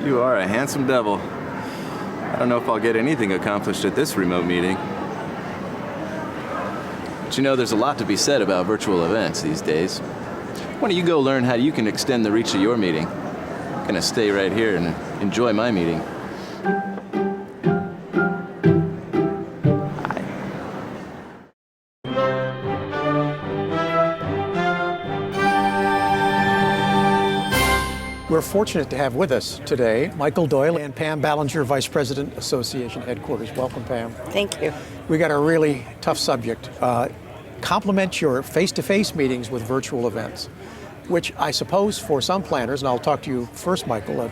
You are a handsome devil. I don't know if I'll get anything accomplished at this remote meeting. But you know, there's a lot to be said about virtual events these days. Why don't you go learn how you can extend the reach of your meeting? I'm gonna stay right here and enjoy my meeting. We're fortunate to have with us today Michael Doyle and Pam Ballinger, Vice President, Association Headquarters. Welcome, Pam. Thank you. We got a really tough subject. Complement your face-to-face meetings with virtual events, which I suppose for some planners, and I'll talk to you first, Michael,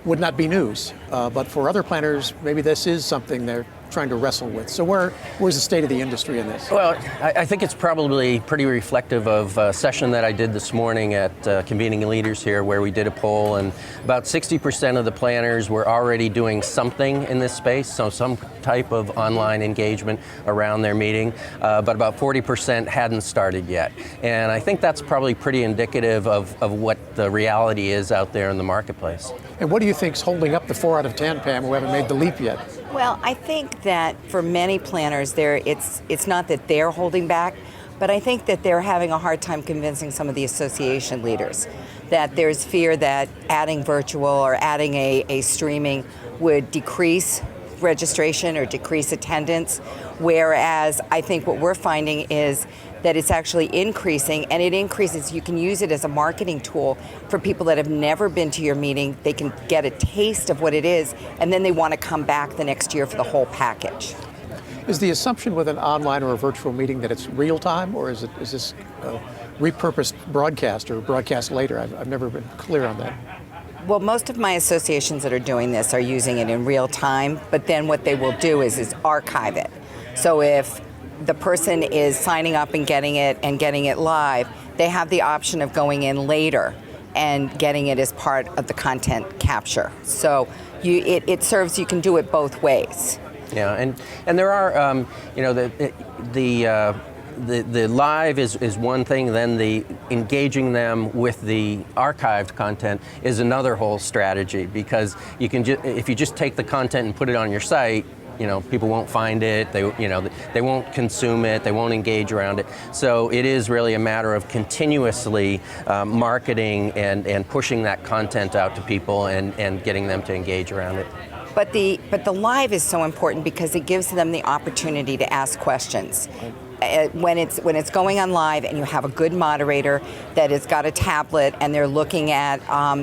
would not be news. But for other planners, maybe this is something they're trying to wrestle with. So where's the state of the industry in this? Well, I think it's probably pretty reflective of a session that I did this morning at Convening Leaders here, where we did a poll, and about 60% of the planners were already doing something in this space, so some type of online engagement around their meeting, but about 40% hadn't started yet. And I think that's probably pretty indicative of what the reality is out there in the marketplace. And what do you think's holding up the 4 out of 10, Pam, who haven't made the leap yet? Well, I think that for many planners, it's not that they're holding back, but I think that they're having a hard time convincing some of the association leaders that there's fear that adding virtual or adding a streaming would decrease registration or decrease attendance, whereas I think what we're finding is that it's actually increasing, and it increases. You can use it as a marketing tool for people that have never been to your meeting. They can get a taste of what it is, and then they want to come back the next year for the whole package. Is the assumption with an online or a virtual meeting that it's real time, or is this repurposed broadcast or broadcast later? I've never been clear on that. Well, most of my associations that are doing this are using it in real time, but then what they will do is archive it. So if the person is signing up and getting it live, they have the option of going in later and getting it as part of the content capture. So it serves, you can do it both ways. Yeah, and there are, the live is one thing, then the engaging them with the archived content is another whole strategy, because you can if you just take the content and put it on your site, people won't find it, they won't consume it, they won't engage around it. So it is really a matter of continuously marketing and pushing that content out to people and getting them to engage around it. But the live is so important because it gives them the opportunity to ask questions. When it's going on live and you have a good moderator that has got a tablet and they're looking at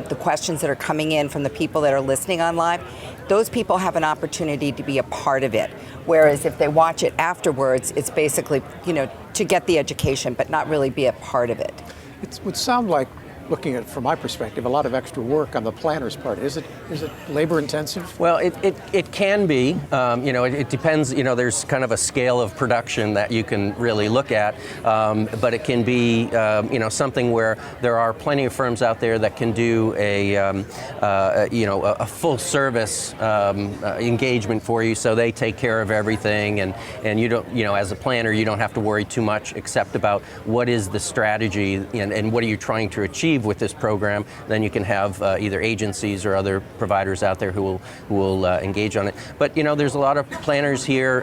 the questions that are coming in from the people that are listening on live, those people have an opportunity to be a part of it. Whereas if they watch it afterwards, it's basically, to get the education, but not really be a part of it. It would sound like, looking at it from my perspective, a lot of extra work on the planner's part. Is it labor intensive? Well, it can be. It depends. There's kind of a scale of production that you can really look at, but it can be something where there are plenty of firms out there that can do a full service engagement for you, so they take care of everything, and you don't, as a planner, you don't have to worry too much except about what is the strategy and what are you trying to achieve with this program. Then you can have either agencies or other providers out there who will engage on it. But there's a lot of planners here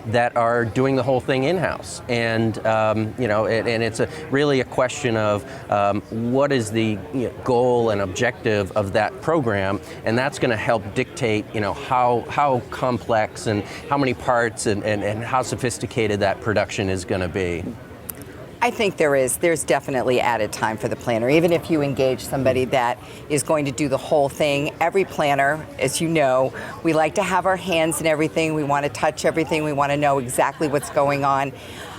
that are doing the whole thing in-house, and and it's really a question of what is the goal and objective of that program, and that's going to help dictate how complex and how many parts and how sophisticated that production is going to be. I think there's definitely added time for the planner. Even if you engage somebody that is going to do the whole thing, every planner, as you know, we like to have our hands in everything. We want to touch everything. We want to know exactly what's going on.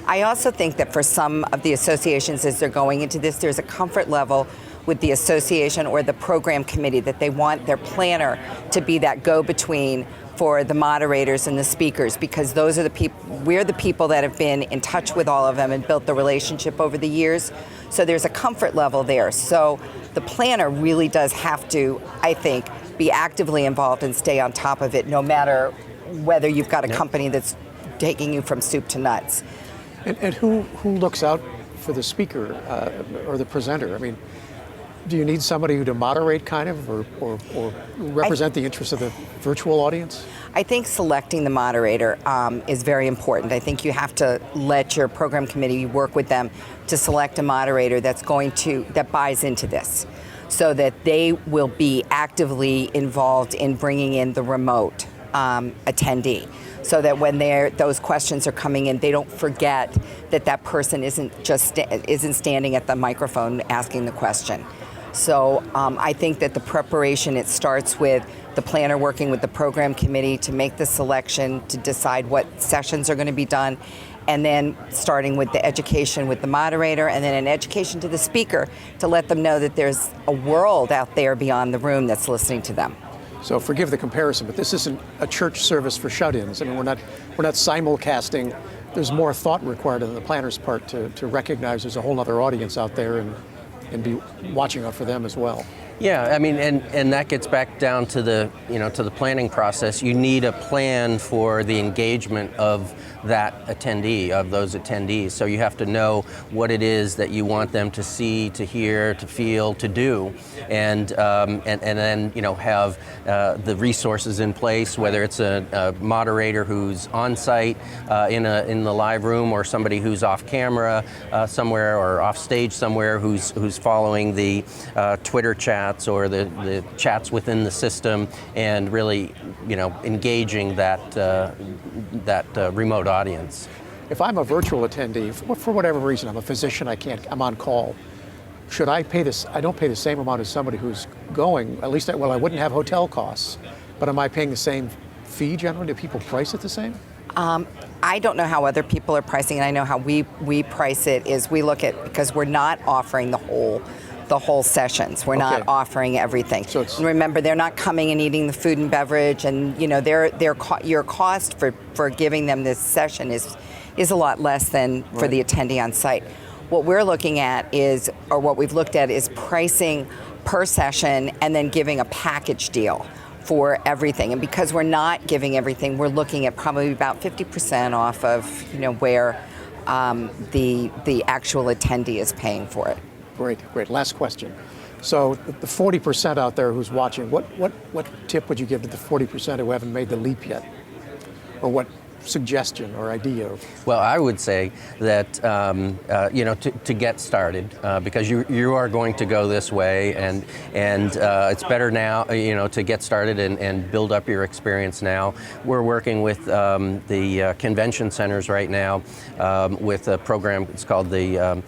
I also think that for some of the associations, as they're going into this, there's a comfort level with the association or the program committee that they want their planner to be that go-between for the moderators and the speakers, because those are the people, we're the people that have been in touch with all of them and built the relationship over the years. So there's a comfort level there. So the planner really does have to, I think, be actively involved and stay on top of it, no matter whether you've got a company that's taking you from soup to nuts. And who looks out for the speaker or the presenter? I mean, Do you need somebody to moderate kind of, or represent the interests of the virtual audience? I think selecting the moderator is very important. I think you have to let your program committee work with them to select a moderator that buys into this, so that they will be actively involved in bringing in the remote attendee, so that when those questions are coming in, they don't forget that person isn't standing at the microphone asking the question. So I think that the preparation, it starts with the planner working with the program committee to make the selection, to decide what sessions are going to be done, and then starting with the education with the moderator, and then an education to the speaker to let them know that there's a world out there beyond the room that's listening to them. So forgive the comparison, but this isn't a church service for shut-ins. I mean, we're not simulcasting. There's more thought required on the planner's part to recognize there's a whole other audience out there and be watching out for them as well. Yeah, I mean, and that gets back down to the planning process. You need a plan for the engagement of that attendee, of those attendees. So you have to know what it is that you want them to see, to hear, to feel, to do, and then have the resources in place, whether it's a moderator who's on site in the live room, or somebody who's off camera somewhere, or off stage somewhere, who's following the Twitter chat or the chats within the system, and really, engaging that remote audience. If I'm a virtual attendee, for whatever reason, I'm a physician, I'm on call, should I pay this? I don't pay the same amount as somebody who's going, at least, I wouldn't have hotel costs, but am I paying the same fee generally? Do people price it the same? I don't know how other people are pricing, and I know how we price it is we look at, because we're not offering the whole sessions. We're not offering everything. So and remember, they're not coming and eating the food and beverage, and your cost for giving them this session is a lot less than for the attendee on site. What we're looking at what we've looked at is pricing per session, and then giving a package deal for everything. And because we're not giving everything, we're looking at probably about 50% off of where the actual attendee is paying for it. Great. Last question. So the 40% out there who's watching, what tip would you give to the 40% who haven't made the leap yet? Or what suggestion or idea? Well, I would say that to get started, because you are going to go this way, and it's better now to get started and build up your experience now. We're working with the convention centers right now with a program. It's called the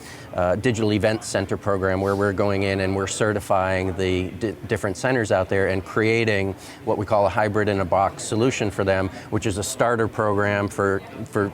Digital Event Center program, where we're going in and we're certifying the different centers out there and creating what we call a hybrid in a box solution for them, which is a starter program for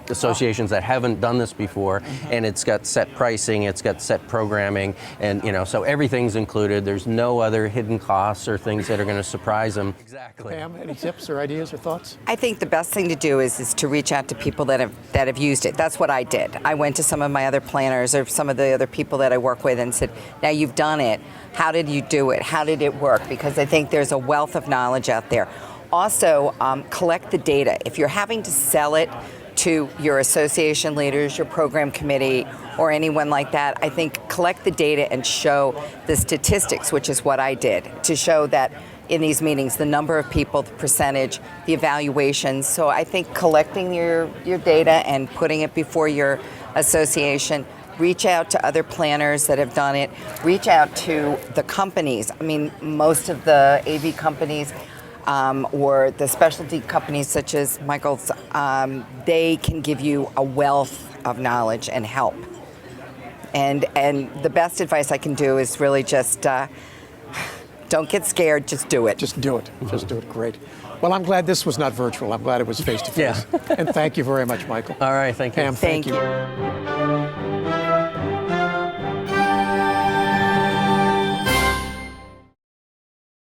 associations that haven't done this before. And it's got set pricing, it's got set programming, and so everything's included. There's no other hidden costs or things that are going to surprise them. Exactly. Pam, any tips or ideas or thoughts? I think the best thing to do is to reach out to people that have used it. That's what I did. I went to some of my other planners or some of the other people that I work with and said, now you've done it. How did you do it? How did it work? Because I think there's a wealth of knowledge out there. Also, collect the data. If you're having to sell it to your association leaders, your program committee, or anyone like that, I think collect the data and show the statistics, which is what I did, to show that in these meetings, the number of people, the percentage, the evaluations. So I think collecting your data and putting it before your association. Reach out to other planners that have done it. Reach out to the companies. I mean, most of the AV companies or the specialty companies such as Michael's, they can give you a wealth of knowledge and help. And the best advice I can do is really just don't get scared, just do it. Just do it. Just do it. Great. Well, I'm glad this was not virtual. I'm glad it was face-to-face. Yeah. And thank you very much, Michael. All right, thank you. Pam, thank you. Thank you.